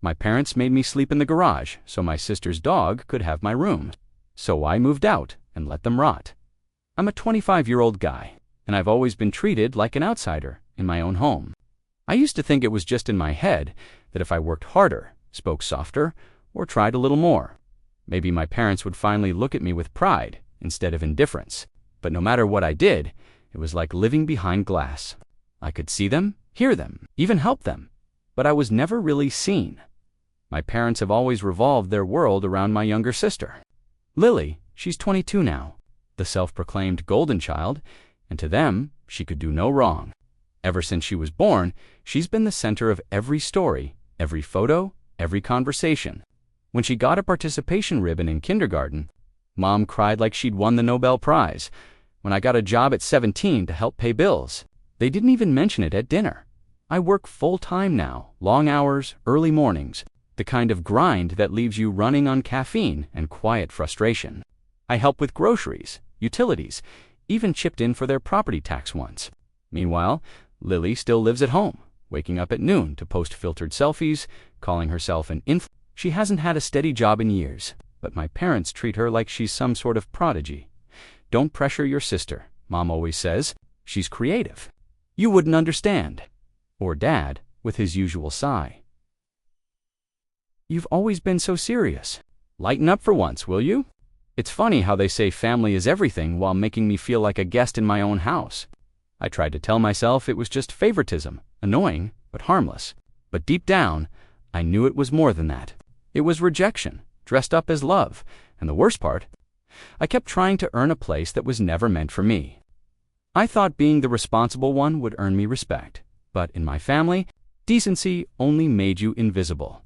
My parents made me sleep in the garage so my sister's dog could have my room. So I moved out and let them rot. I'm a 25-year-old guy, and I've always been treated like an outsider in my own home. I used to think it was just in my head that if I worked harder, spoke softer, or tried a little more, maybe my parents would finally look at me with pride instead of indifference. But no matter what I did, it was like living behind glass. I could see them, hear them, even help them, but I was never really seen. My parents have always revolved their world around my younger sister. Lily, she's 22 now, the self-proclaimed golden child, and to them, she could do no wrong. Ever since she was born, she's been the center of every story, every photo, every conversation. When she got a participation ribbon in kindergarten, Mom cried like she'd won the Nobel Prize. When I got a job at 17 to help pay bills, they didn't even mention it at dinner. I work full-time now, long hours, early mornings, the kind of grind that leaves you running on caffeine and quiet frustration. I help with groceries, utilities, even chipped in for their property tax once. Meanwhile, Lily still lives at home, waking up at noon to post filtered selfies, calling herself an influencer. She hasn't had a steady job in years, but my parents treat her like she's some sort of prodigy. Don't pressure your sister, Mom always says. She's creative. You wouldn't understand. Or Dad, with his usual sigh. You've always been so serious. Lighten up for once, will you? It's funny how they say family is everything while making me feel like a guest in my own house. I tried to tell myself it was just favoritism, annoying, but harmless. But deep down, I knew it was more than that. It was rejection, dressed up as love, and the worst part, I kept trying to earn a place that was never meant for me. I thought being the responsible one would earn me respect, but in my family, decency only made you invisible.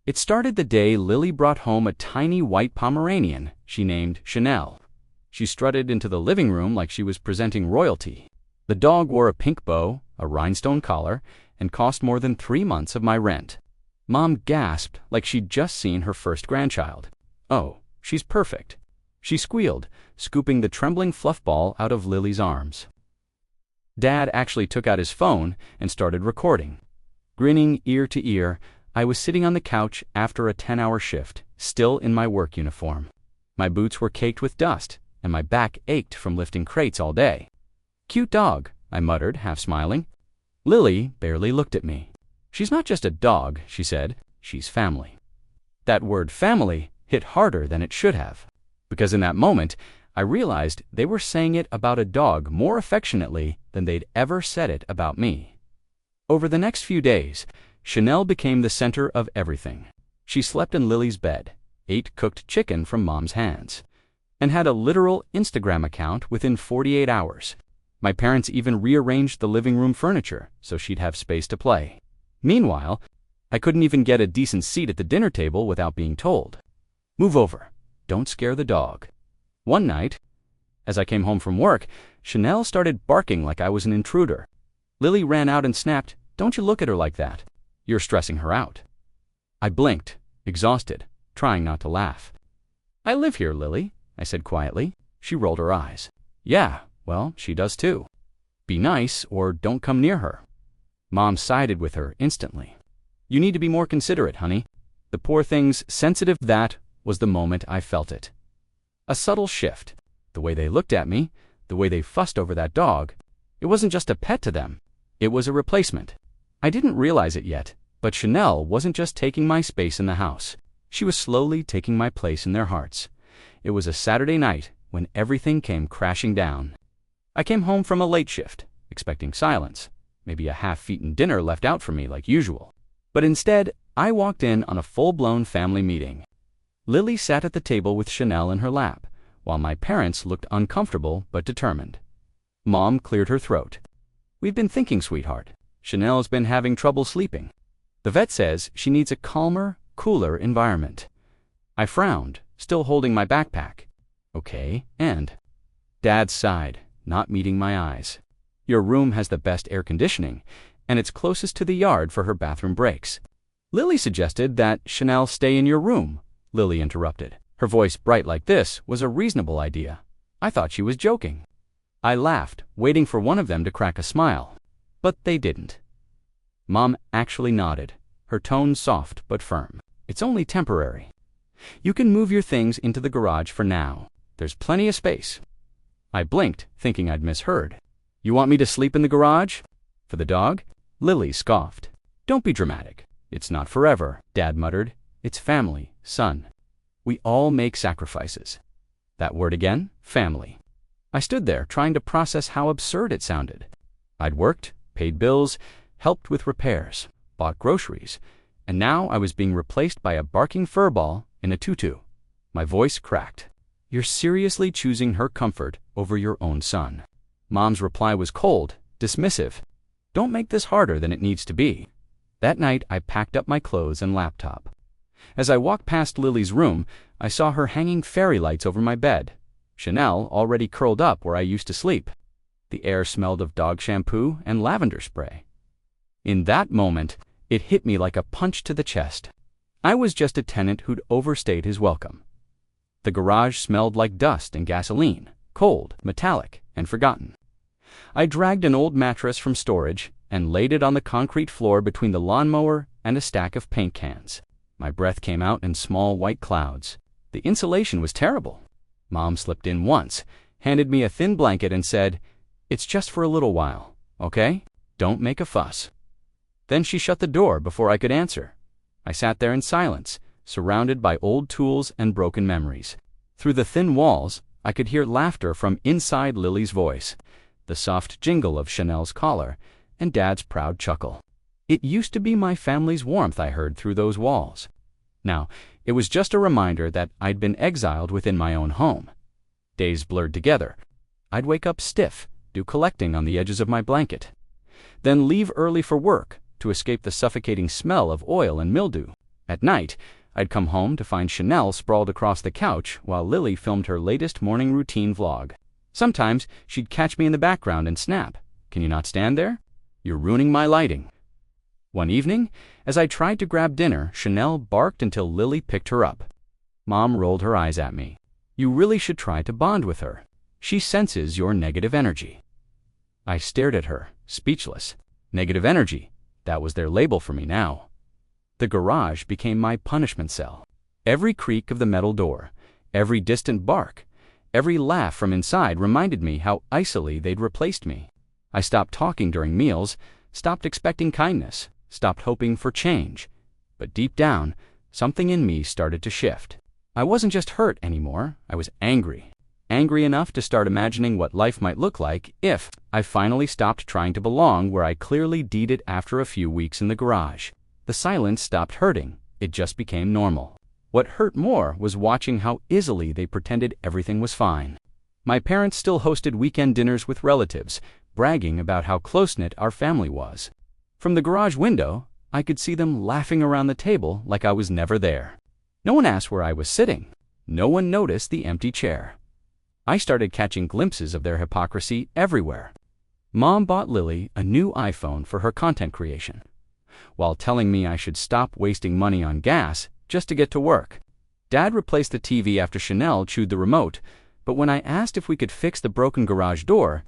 It started the day Lily brought home a tiny white Pomeranian she named Chanel. She strutted into the living room like she was presenting royalty. The dog wore a pink bow, a rhinestone collar, and cost more than 3 months of my rent. Mom gasped like she'd just seen her first grandchild. "Oh, she's perfect," she squealed, scooping the trembling fluff ball out of Lily's arms. Dad actually took out his phone and started recording. Grinning ear to ear, I was sitting on the couch after a 10-hour shift, still in my work uniform. My boots were caked with dust, and my back ached from lifting crates all day. "Cute dog," I muttered, half smiling. Lily barely looked at me. "She's not just a dog," she said. "She's family." That word family hit harder than it should have, because in that moment, I realized they were saying it about a dog more affectionately than they'd ever said it about me. Over the next few days, Chanel became the center of everything. She slept in Lily's bed, ate cooked chicken from Mom's hands, and had a literal Instagram account within 48 hours. My parents even rearranged the living room furniture so she'd have space to play. Meanwhile, I couldn't even get a decent seat at the dinner table without being told, "Move over. Don't scare the dog." One night, as I came home from work, Chanel started barking like I was an intruder. Lily ran out and snapped, "Don't you look at her like that. You're stressing her out." I blinked, exhausted, trying not to laugh. "I live here, Lily," I said quietly. She rolled her eyes. "Yeah, well, she does too. Be nice or don't come near her." Mom sided with her instantly. "You need to be more considerate, honey. The poor thing's sensitive." That was the moment I felt it. A subtle shift. The way they looked at me, the way they fussed over that dog. It wasn't just a pet to them. It was a replacement. I didn't realize it yet, but Chanel wasn't just taking my space in the house. She was slowly taking my place in their hearts. It was a Saturday night when everything came crashing down. I came home from a late shift, expecting silence, maybe a half-eaten dinner left out for me like usual. But instead, I walked in on a full-blown family meeting. Lily sat at the table with Chanel in her lap, while my parents looked uncomfortable but determined. Mom cleared her throat. "We've been thinking, sweetheart. Chanel's been having trouble sleeping. The vet says she needs a calmer, cooler environment." I frowned, still holding my backpack. "Okay, and?" Dad sighed, not meeting my eyes. "Your room has the best air conditioning, and it's closest to the yard for her bathroom breaks." "Lily suggested that Chanel stay in your room," Lily interrupted. Her voice bright like this was a reasonable idea. I thought she was joking. I laughed, waiting for one of them to crack a smile. But they didn't. Mom actually nodded. her tone soft but firm. "It's only temporary. You can move your things into the garage for now. There's plenty of space." I blinked, thinking I'd misheard. "You want me to sleep in the garage? For the dog?" Lily scoffed. "Don't be dramatic. It's not forever," Dad muttered. "It's family, son. We all make sacrifices." That word again, family. I stood there, trying to process how absurd it sounded. I'd worked, paid bills, helped with repairs, bought groceries, and now I was being replaced by a barking furball in a tutu. My voice cracked. "You're seriously choosing her comfort over your own son." Mom's reply was cold, dismissive. "Don't make this harder than it needs to be." That night, I packed up my clothes and laptop. As I walked past Lily's room, I saw her hanging fairy lights over my bed. Chanel already curled up where I used to sleep. The air smelled of dog shampoo and lavender spray. In that moment, it hit me like a punch to the chest. I was just a tenant who'd overstayed his welcome. The garage smelled like dust and gasoline, cold, metallic, and forgotten. I dragged an old mattress from storage and laid it on the concrete floor between the lawnmower and a stack of paint cans. My breath came out in small white clouds. The insulation was terrible. Mom slipped in once, handed me a thin blanket and said, "It's just for a little while, okay? Don't make a fuss." Then she shut the door before I could answer. I sat there in silence, surrounded by old tools and broken memories. Through the thin walls, I could hear laughter from inside Lily's voice, the soft jingle of Chanel's collar, and Dad's proud chuckle. It used to be my family's warmth I heard through those walls. Now, it was just a reminder that I'd been exiled within my own home. Days blurred together. I'd wake up stiff, do collecting on the edges of my blanket, then leave early for work to escape the suffocating smell of oil and mildew. At night, I'd come home to find Chanel sprawled across the couch while Lily filmed her latest morning routine vlog. Sometimes she'd catch me in the background and snap, "Can you not stand there? You're ruining my lighting." One evening, as I tried to grab dinner, Chanel barked until Lily picked her up. Mom rolled her eyes at me. "You really should try to bond with her. She senses your negative energy." I stared at her, speechless. Negative energy. That was their label for me now. The garage became my punishment cell. Every creak of the metal door, every distant bark, every laugh from inside reminded me how icily they'd replaced me. I stopped talking during meals, stopped expecting kindness, stopped hoping for change. But deep down, something in me started to shift. I wasn't just hurt anymore, I was angry. Angry enough to start imagining what life might look like if I finally stopped trying to belong where I clearly did it after a few weeks in the garage. The silence stopped hurting, it just became normal. What hurt more was watching how easily they pretended everything was fine. My parents still hosted weekend dinners with relatives, bragging about how close-knit our family was. From the garage window, I could see them laughing around the table like I was never there. No one asked where I was sitting. No one noticed the empty chair. I started catching glimpses of their hypocrisy everywhere. Mom bought Lily a new iPhone for her content creation, while telling me I should stop wasting money on gas just to get to work. Dad replaced the TV after Chanel chewed the remote, but when I asked if we could fix the broken garage door,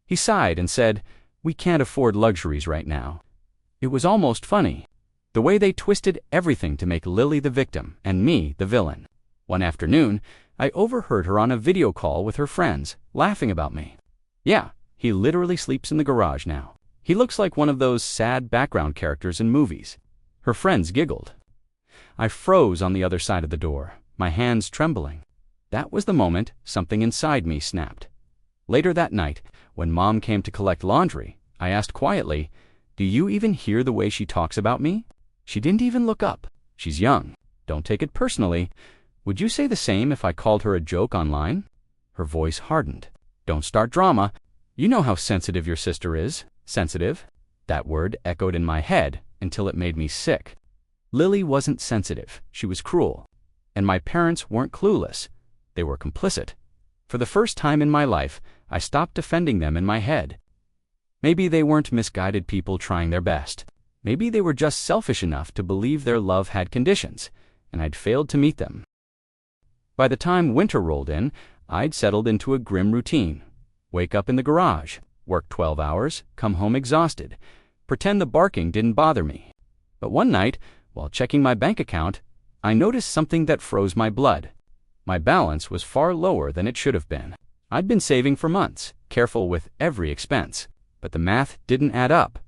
he sighed and said, "We can't afford luxuries right now." It was almost funny, the way they twisted everything to make Lily the victim and me the villain. One afternoon, I overheard her on a video call with her friends, laughing about me. "Yeah, he literally sleeps in the garage now. He looks like one of those sad background characters in movies." Her friends giggled. I froze on the other side of the door, my hands trembling. That was the moment something inside me snapped. Later that night, when Mom came to collect laundry, I asked quietly, "Do you even hear the way she talks about me?" She didn't even look up. "She's young. Don't take it personally. Would you say the same if I called her a joke online?" Her voice hardened. "Don't start drama. You know how sensitive your sister is." Sensitive? That word echoed in my head until it made me sick. Lily wasn't sensitive. She was cruel. And my parents weren't clueless. They were complicit. For the first time in my life, I stopped defending them in my head. Maybe they weren't misguided people trying their best. Maybe they were just selfish enough to believe their love had conditions, and I'd failed to meet them. By the time winter rolled in, I'd settled into a grim routine. Wake up in the garage, work 12 hours, come home exhausted, pretend the barking didn't bother me. But one night, while checking my bank account, I noticed something that froze my blood. My balance was far lower than it should have been. I'd been saving for months, careful with every expense, but the math didn't add up.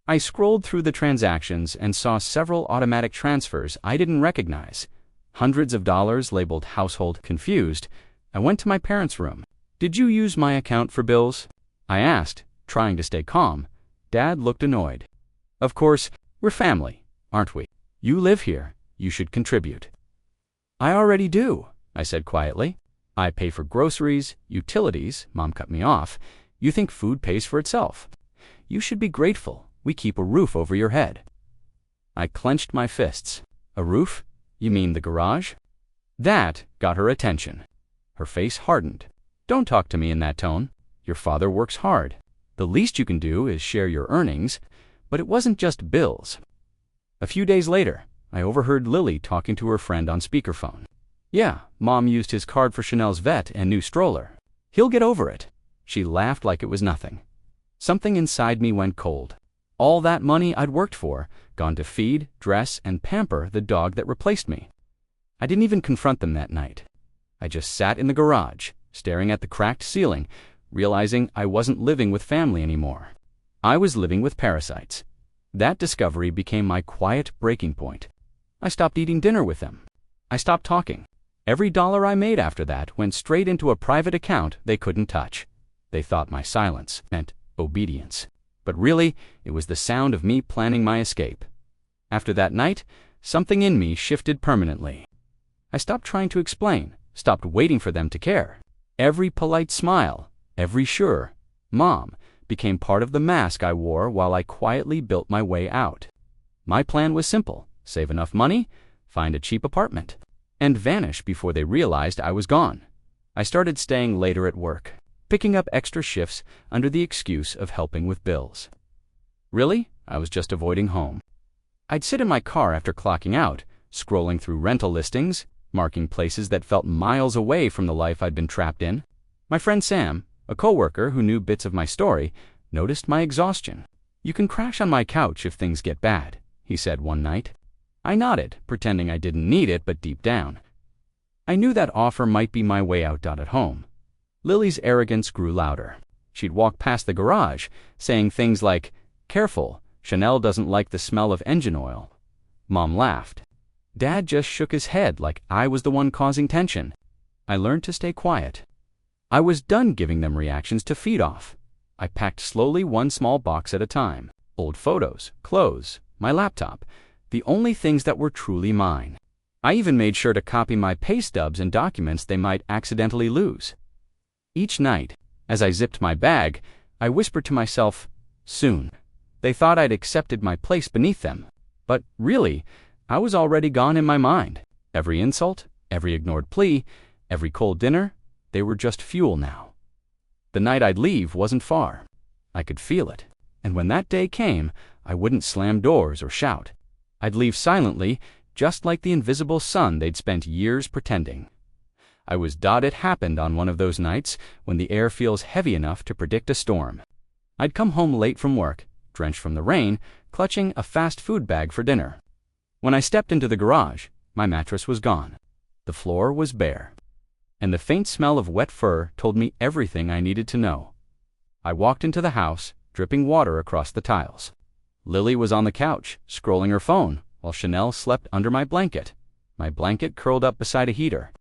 I scrolled through the transactions and saw several automatic transfers I didn't recognize. Hundreds of dollars labeled household confused. I went to my parents' room. "Did you use my account for bills?" I asked, trying to stay calm. Dad looked annoyed. "Of course, we're family, aren't we? You live here. You should contribute." "I already do," I said quietly. "I pay for groceries, utilities." Mom cut me off. "You think food pays for itself. You should be grateful we keep a roof over your head." I clenched my fists. "A roof? You mean the garage?" That got her attention. Her face hardened. "Don't talk to me in that tone. Your father works hard. The least you can do is share your earnings." But it wasn't just bills. A few days later, I overheard Lily talking to her friend on speakerphone. "Yeah, Mom used his card for Chanel's vet and new stroller. He'll get over it." She laughed like it was nothing. Something inside me went cold. All that money I'd worked for, gone to feed, dress, and pamper the dog that replaced me. I didn't even confront them that night. I just sat in the garage, staring at the cracked ceiling, realizing I wasn't living with family anymore. I was living with parasites. That discovery became my quiet breaking point. I stopped eating dinner with them. I stopped talking. Every dollar I made after that went straight into a private account they couldn't touch. They thought my silence meant obedience. But really, it was the sound of me planning my escape. After that night, something in me shifted permanently. I stopped trying to explain, stopped waiting for them to care. Every polite smile, every sure "Mom," became part of the mask I wore while I quietly built my way out. My plan was simple: save enough money, find a cheap apartment, and vanish before they realized I was gone. I started staying later at work, picking up extra shifts under the excuse of helping with bills. Really, I was just avoiding home. I'd sit in my car after clocking out, scrolling through rental listings, marking places that felt miles away from the life I'd been trapped in. My friend Sam, a coworker who knew bits of my story, noticed my exhaustion. "You can crash on my couch if things get bad," he said one night. I nodded, pretending I didn't need it, but deep down, I knew that offer might be my way out. At home, Lily's arrogance grew louder. She'd walk past the garage, saying things like, "Careful, Chanel doesn't like the smell of engine oil." Mom laughed. Dad just shook his head like I was the one causing tension. I learned to stay quiet. I was done giving them reactions to feed off. I packed slowly, one small box at a time. Old photos, clothes, my laptop, the only things that were truly mine. I even made sure to copy my pay stubs and documents they might accidentally lose. Each night, as I zipped my bag, I whispered to myself, "Soon." They thought I'd accepted my place beneath them. But really, I was already gone in my mind. Every insult, every ignored plea, every cold dinner, they were just fuel now. The night I'd leave wasn't far. I could feel it. And when that day came, I wouldn't slam doors or shout. I'd leave silently, just like the invisible son they'd spent years pretending. I was dotted. It happened on one of those nights when the air feels heavy enough to predict a storm. I'd come home late from work, drenched from the rain, clutching a fast food bag for dinner. When I stepped into the garage, my mattress was gone. The floor was bare. And the faint smell of wet fur told me everything I needed to know. I walked into the house, dripping water across the tiles. Lily was on the couch, scrolling her phone, while Chanel slept under my blanket curled up beside a heater.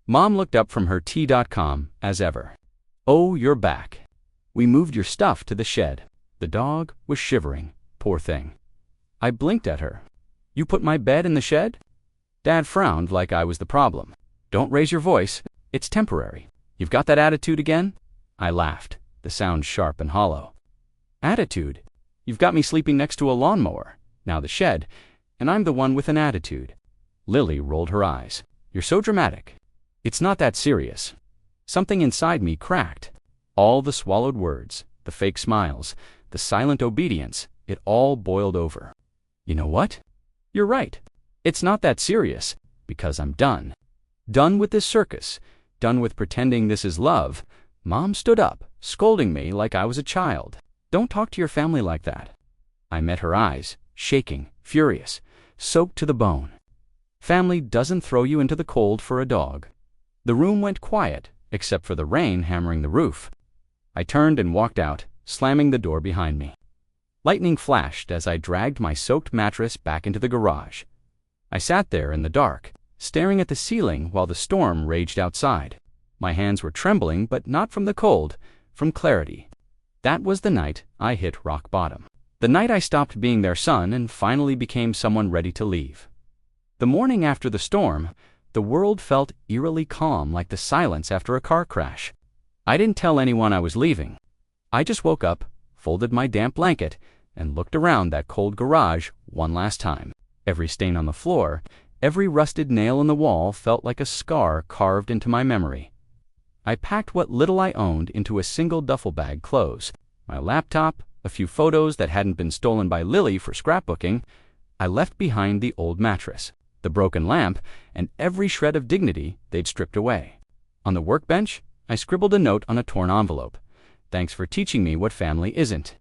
Mom looked up from her tea.com as ever. "Oh, you're back. We moved your stuff to the shed." The dog was shivering, poor thing. I blinked at her. "You put my bed in the shed?" Dad frowned like I was the problem. "Don't raise your voice. It's temporary. You've got that attitude again?" I laughed, the sound sharp and hollow. "Attitude? You've got me sleeping next to a lawnmower, now the shed, and I'm the one with an attitude." Lily rolled her eyes. "You're so dramatic." "It's not that serious." Something inside me cracked. All the swallowed words, the fake smiles, the silent obedience, it all boiled over. "You know what? You're right. It's not that serious, because I'm done. Done with this circus. Done with pretending this is love." Mom stood up, scolding me like I was a child. "Don't talk to your family like that." I met her eyes. shaking, furious, soaked to the bone. Family doesn't throw you into the cold for a dog. The room went quiet, except for the rain hammering the roof. I turned and walked out, slamming the door behind me. Lightning flashed as I dragged my soaked mattress back into the garage. I sat there in the dark, staring at the ceiling while the storm raged outside. My hands were trembling, but not from the cold, from clarity. That was the night I hit rock bottom. The night I stopped being their son and finally became someone ready to leave. The morning after the storm, the world felt eerily calm, like the silence after a car crash. I didn't tell anyone I was leaving. I just woke up, folded my damp blanket, and looked around that cold garage one last time. Every stain on the floor, every rusted nail in the wall felt like a scar carved into my memory. I packed what little I owned into a single duffel bag: clothes, my laptop, a few photos that hadn't been stolen by Lily for scrapbooking. I left behind the old mattress, the broken lamp, and every shred of dignity they'd stripped away. On the workbench, I scribbled a note on a torn envelope. "Thanks for teaching me what family isn't."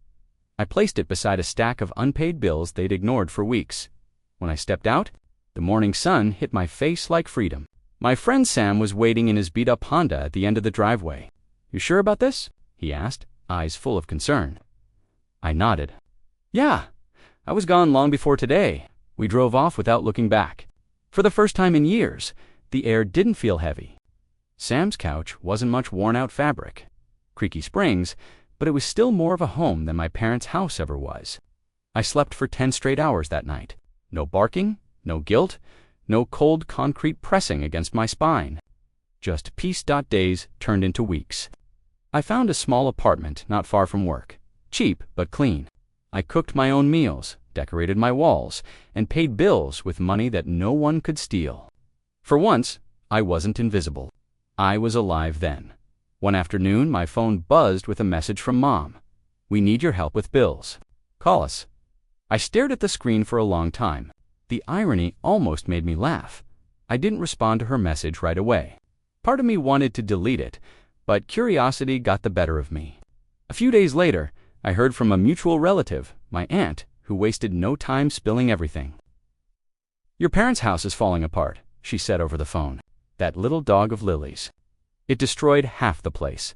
I placed it beside a stack of unpaid bills they'd ignored for weeks. When I stepped out, the morning sun hit my face like freedom. My friend Sam was waiting in his beat-up Honda at the end of the driveway. "You sure about this?" he asked, eyes full of concern. I nodded. "Yeah, I was gone long before today." We drove off without looking back. For the first time in years, the air didn't feel heavy. Sam's couch wasn't much worn-out fabric. Creaky springs, but it was still more of a home than my parents' house ever was. I slept for 10 straight hours that night. No barking, no guilt, no cold concrete pressing against my spine. Just peace. Days turned into weeks. I found a small apartment not far from work. Cheap, but clean. I cooked my own meals, decorated my walls, and paid bills with money that no one could steal. For once, I wasn't invisible. I was alive then. One afternoon, my phone buzzed with a message from Mom. "We need your help with bills. Call us." I stared at the screen for a long time. The irony almost made me laugh. I didn't respond to her message right away. Part of me wanted to delete it, but curiosity got the better of me. A few days later, I heard from a mutual relative, my aunt, who wasted no time spilling everything. "Your parents' house is falling apart," she said over the phone. "That little dog of Lily's. It destroyed half the place.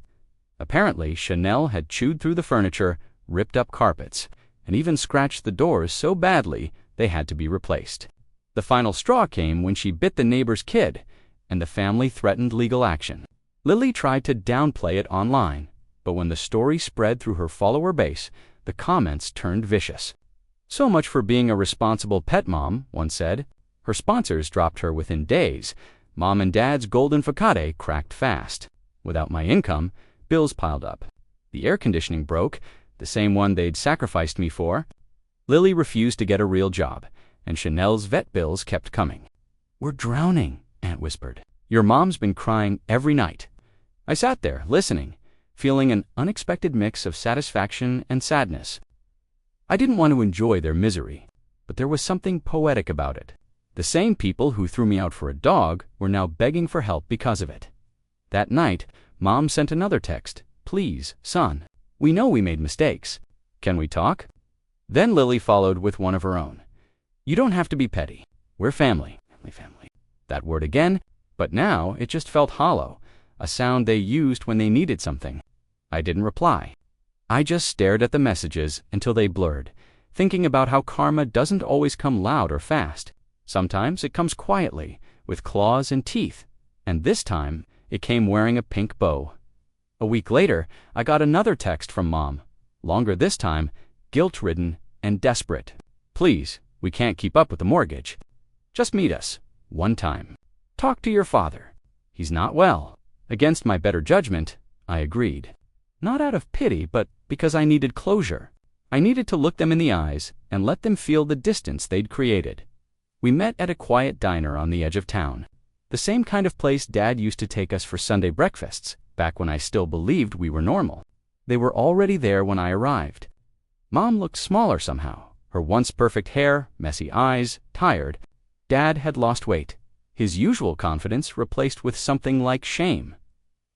Apparently, Chanel had chewed through the furniture, ripped up carpets, and even scratched the doors so badly they had to be replaced. The final straw came when she bit the neighbor's kid, and the family threatened legal action. Lily tried to downplay it online, but when the story spread through her follower base, the comments turned vicious. "So much for being a responsible pet mom," one said. Her sponsors dropped her within days. Mom and Dad's golden facade cracked fast. Without my income, bills piled up. The air conditioning broke, the same one they'd sacrificed me for. Lily refused to get a real job, and Chanel's vet bills kept coming. "We're drowning," Aunt whispered. "Your mom's been crying every night." I sat there, listening, feeling an unexpected mix of satisfaction and sadness. I didn't want to enjoy their misery, but there was something poetic about it. The same people who threw me out for a dog were now begging for help because of it. That night, Mom sent another text. "Please, son, we know we made mistakes. Can we talk?" Then Lily followed with one of her own. "You don't have to be petty. We're family." Family. That word again, but now it just felt hollow, a sound they used when they needed something. I didn't reply. I just stared at the messages until they blurred, thinking about how karma doesn't always come loud or fast. Sometimes it comes quietly, with claws and teeth, and this time it came wearing a pink bow. A week later, I got another text from Mom, longer this time, guilt-ridden and desperate. "Please, we can't keep up with the mortgage. Just meet us, one time. Talk to your father. He's not well." Against my better judgment, I agreed. Not out of pity, but because I needed closure. I needed to look them in the eyes and let them feel the distance they'd created. We met at a quiet diner on the edge of town, the same kind of place Dad used to take us for Sunday breakfasts, back when I still believed we were normal. They were already there when I arrived. Mom looked smaller somehow, her once perfect hair, messy eyes, tired. Dad had lost weight, his usual confidence replaced with something like shame.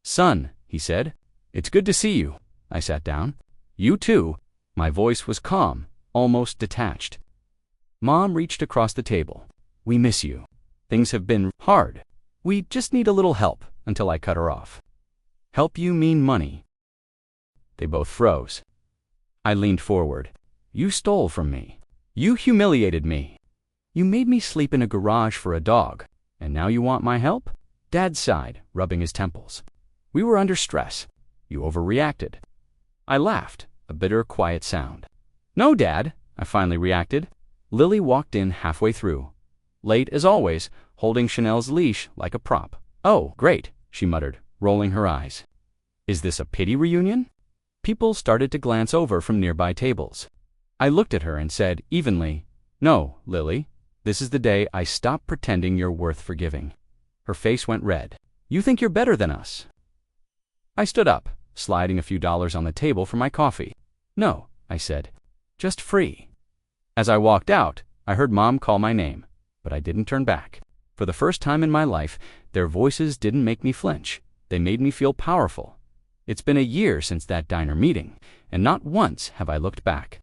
"Son," he said, "it's good to see you." I sat down. "You too." My voice was calm, almost detached. Mom reached across the table. We miss you. Things have been hard. We just need a little help, until I cut her off. Help you mean money. They both froze. I leaned forward. You stole from me. You humiliated me. You made me sleep in a garage for a dog, and now you want my help? Dad sighed, rubbing his temples. We were under stress. You overreacted. I laughed, a bitter, quiet sound. No, Dad, I finally reacted. Lily walked in halfway through, late as always, holding Chanel's leash like a prop. Oh, great, she muttered, rolling her eyes. Is this a pity reunion? People started to glance over from nearby tables. I looked at her and said evenly, No, Lily, this is the day I stop pretending you're worth forgiving. Her face went red. You think you're better than us? I stood up, sliding a few dollars on the table for my coffee. No, I said, just free. As I walked out, I heard Mom call my name, but I didn't turn back. For the first time in my life, their voices didn't make me flinch. They made me feel powerful. It's been a year since that diner meeting, and not once have I looked back.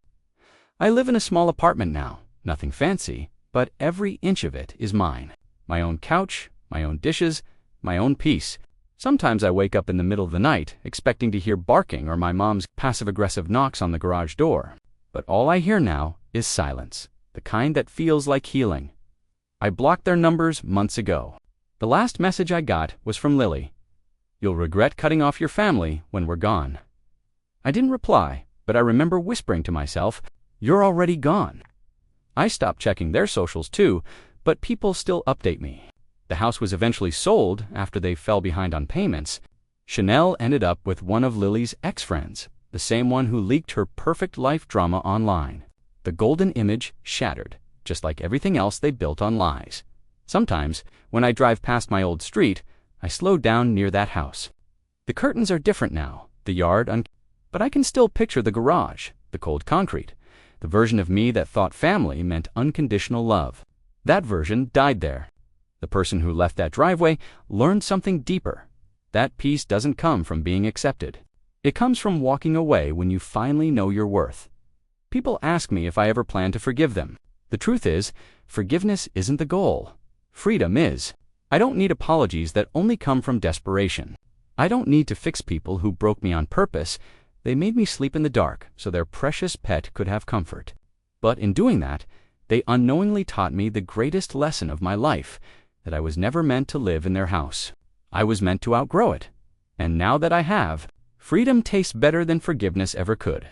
I live in a small apartment now, nothing fancy, but every inch of it is mine. My own couch, my own dishes, my own peace. Sometimes I wake up in the middle of the night, expecting to hear barking or my mom's passive-aggressive knocks on the garage door. But all I hear now is silence, the kind that feels like healing. I blocked their numbers months ago. The last message I got was from Lily. You'll regret cutting off your family when we're gone. I didn't reply, but I remember whispering to myself, You're already gone. I stopped checking their socials too, but people still update me. The house was eventually sold after they fell behind on payments. Chanel ended up with one of Lily's ex-friends, the same one who leaked her perfect life drama online. The golden image shattered, just like everything else they built on lies. Sometimes, when I drive past my old street, I slow down near that house. The curtains are different now, the yard but I can still picture the garage, the cold concrete, the version of me that thought family meant unconditional love. That version died there. The person who left that driveway learned something deeper. That peace doesn't come from being accepted. It comes from walking away when you finally know your worth. People ask me if I ever plan to forgive them. The truth is, forgiveness isn't the goal. Freedom is. I don't need apologies that only come from desperation. I don't need to fix people who broke me on purpose. They made me sleep in the dark so their precious pet could have comfort. But in doing that, they unknowingly taught me the greatest lesson of my life, that I was never meant to live in their house. I was meant to outgrow it. And now that I have, freedom tastes better than forgiveness ever could.